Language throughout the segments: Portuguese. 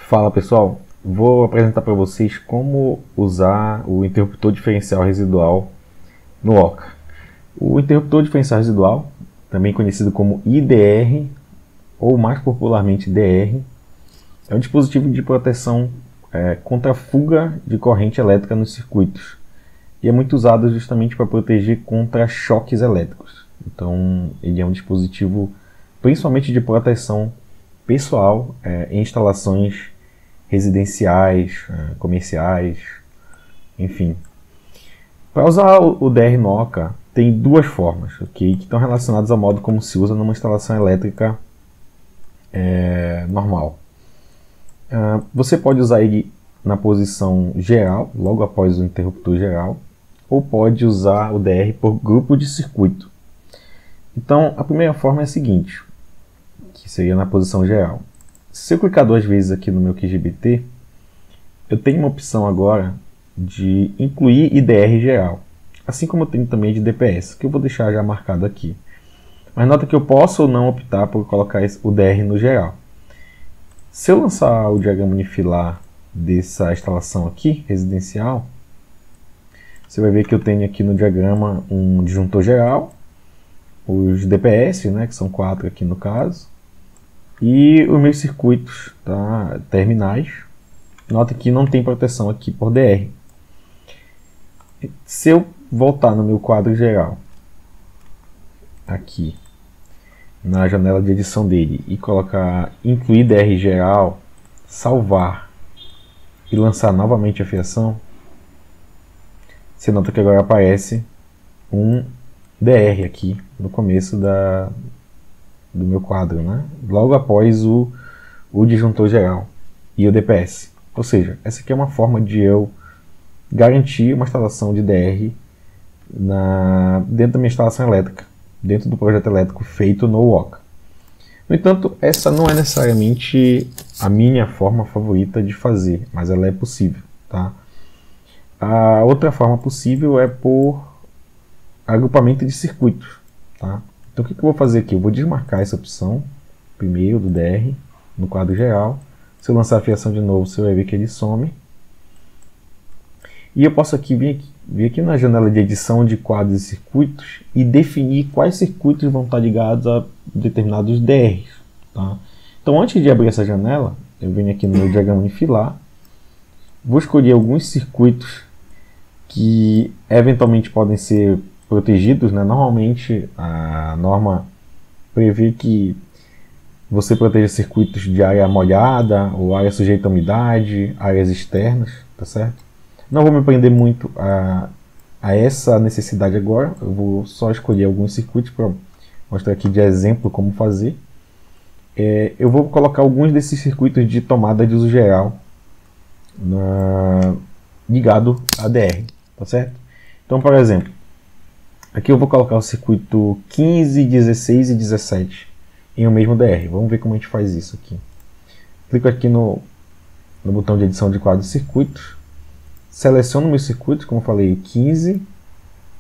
Fala pessoal, vou apresentar para vocês como usar o interruptor diferencial residual no Oca. O interruptor diferencial residual, também conhecido como IDR ou mais popularmente DR, é um dispositivo de proteção contra a fuga de corrente elétrica nos circuitos e é muito usado justamente para proteger contra choques elétricos. Então ele é um dispositivo principalmente de proteção pessoal em instalações residenciais, comerciais, enfim. Para usar o DR no Oca, tem duas formas, okay, que estão relacionadas ao modo como se usa numa instalação elétrica normal. Você pode usar ele na posição geral, logo após o interruptor geral, ou pode usar o DR por grupo de circuito. Então, a primeira forma é a seguinte, que seria na posição geral. Se eu clicar duas vezes aqui no meu QGBT, eu tenho uma opção agora de incluir IDR geral, assim como eu tenho também de DPS, que eu vou deixar já marcado aqui. Mas nota que eu posso ou não optar por colocar o DR no geral. Se eu lançar o diagrama unifilar dessa instalação aqui, residencial, você vai ver que eu tenho aqui no diagrama um disjuntor geral, os DPS, né, que são 4 aqui no caso, e os meus circuitos, tá, terminais. Nota que não tem proteção aqui por DR. Se eu voltar no meu quadro geral, aqui, na janela de edição dele, e colocar incluir DR geral, salvar e lançar novamente a fiação, você nota que agora aparece um DR aqui no começo do meu quadro, né? Logo após o disjuntor geral e o DPS. Ou seja, essa aqui é uma forma de eu garantir uma instalação de DR dentro da minha instalação elétrica, dentro do projeto elétrico feito no Oca. No entanto, essa não é necessariamente a minha forma favorita de fazer, mas ela é possível, tá? A outra forma possível é por agrupamento de circuitos, tá? Então o que eu vou fazer aqui? Eu vou desmarcar essa opção, primeiro do DR, no quadro geral. Se eu lançar a fiação de novo, você vai ver que ele some. E eu posso aqui vir aqui na janela de edição de quadros e circuitos e definir quais circuitos vão estar ligados a determinados DRs. Tá? Então antes de abrir essa janela, eu venho aqui no meu diagrama unifilar, vou escolher alguns circuitos que eventualmente podem ser protegidos, né? Normalmente a norma prevê que você proteja circuitos de área molhada ou área sujeita a umidade, áreas externas, tá certo? Não vou me prender muito a essa necessidade agora, eu vou só escolher alguns circuitos para mostrar aqui de exemplo como fazer. Eu vou colocar alguns desses circuitos de tomada de uso geral ligado a DR, tá certo? Então, por exemplo, aqui eu vou colocar o circuito 15, 16 e 17 em o mesmo DR. Vamos ver como a gente faz isso aqui. Clico aqui no botão de edição de quadros e circuitos. Seleciono meus circuitos, como eu falei, o 15,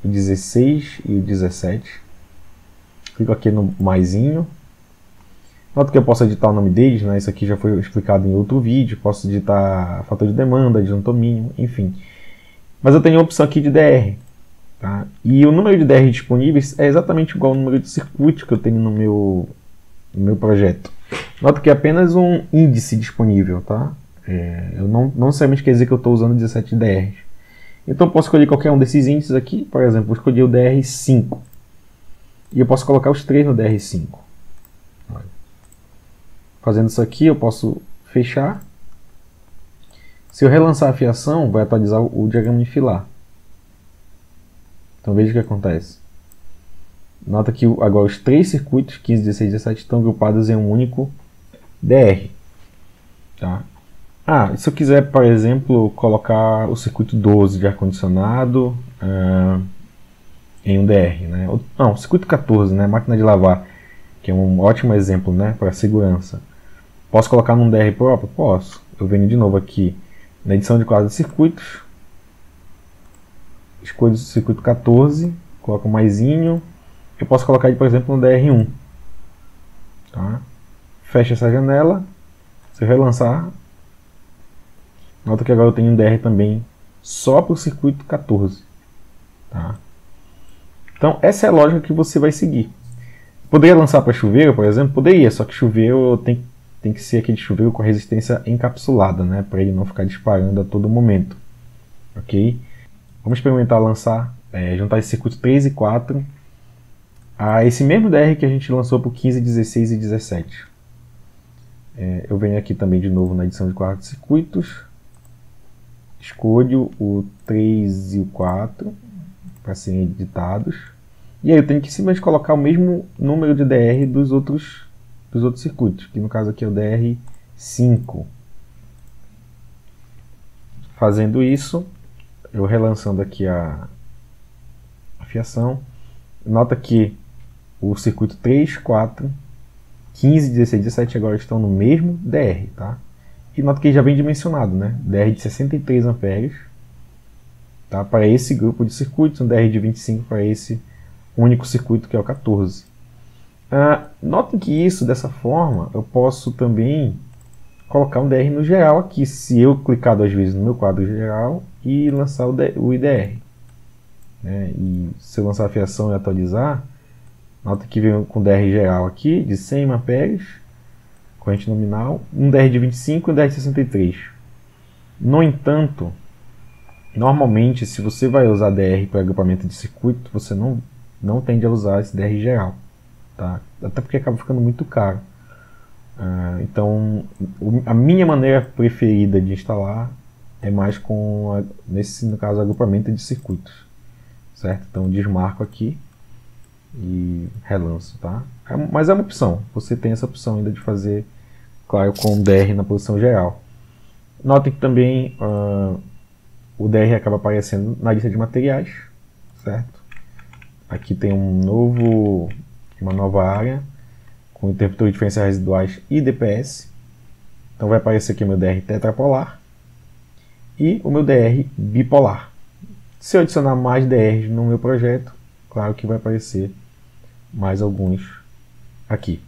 o 16 e o 17. Clico aqui no maisinho. Nota que eu posso editar o nome deles, né? Isso aqui já foi explicado em outro vídeo. Posso editar fator de demanda, disjuntor mínimo, enfim. Mas eu tenho a opção aqui de DR. Tá? E o número de DR disponíveis é exatamente igual ao número de circuitos que eu tenho no meu projeto. Nota que é apenas um índice disponível, tá? Eu não necessariamente quer dizer que eu estou usando 17 DRs. Então eu posso escolher qualquer um desses índices aqui. Por exemplo, vou escolher o DR5. E eu posso colocar os 3 no DR5. Fazendo isso aqui, eu posso fechar. Se eu relançar a fiação, vai atualizar o diagrama unifilar. Então veja o que acontece. Nota que agora os 3 circuitos, 15, 16 e 17, estão agrupados em um único DR. Tá? Se eu quiser, por exemplo, colocar o circuito 12 de ar-condicionado em um DR. Né? Não, circuito 14, né? Máquina de lavar, que é um ótimo exemplo, né? Para segurança. Posso colocar num DR próprio? Posso. Eu venho de novo aqui na edição de quadros e circuitos. Escolho o circuito 14, coloco maisinho. Eu posso colocar ele, por exemplo, no DR1. Tá? Fecho essa janela. Se eu relançar, Nota que agora eu tenho um DR também só para o circuito 14. Tá? Então essa é a lógica que você vai seguir. Poderia lançar para chuveiro, por exemplo? Poderia, só que chuveiro tem que ser aquele chuveiro com a resistência encapsulada, né? Para ele não ficar disparando a todo momento. Ok? Vamos experimentar lançar, juntar esse circuito 3 e 4 a esse mesmo DR que a gente lançou para o 15, 16 e 17. Eu venho aqui também de novo na edição de 4 circuitos. Escolho o 3 e o 4 para serem editados. E aí eu tenho que simplesmente colocar o mesmo número de DR dos outros circuitos, que no caso aqui é o DR5. Fazendo isso, eu relançando aqui a fiação, nota que o circuito 3, 4, 15, 16 e 17 agora estão no mesmo DR, tá? E nota que já vem dimensionado, né? DR de 63 amperes, tá? Para esse grupo de circuitos, um DR de 25 para esse único circuito que é o 14. Notem que isso, dessa forma, eu posso também colocar um DR no geral aqui, se eu clicar 2 vezes no meu quadro geral e lançar o IDR. E se eu lançar a fiação e atualizar, nota que vem com DR geral aqui de 100 amperes, corrente nominal, um DR de 25 e um DR de 63. No entanto, normalmente, se você vai usar DR para agrupamento de circuito, você não tende a usar esse DR geral, tá? Até porque acaba ficando muito caro. Então, a minha maneira preferida de instalar é mais com, no caso, agrupamento de circuitos, certo? Então, desmarco aqui e relanço, tá? Mas é uma opção, você tem essa opção ainda de fazer, claro, com o DR na posição geral. Notem que também o DR acaba aparecendo na lista de materiais, certo? Aqui tem uma nova área com interruptor de diferenciais residuais e DPS. Então vai aparecer aqui o meu DR tetrapolar e o meu DR bipolar. Se eu adicionar mais DRs no meu projeto, claro que vai aparecer mais alguns aqui.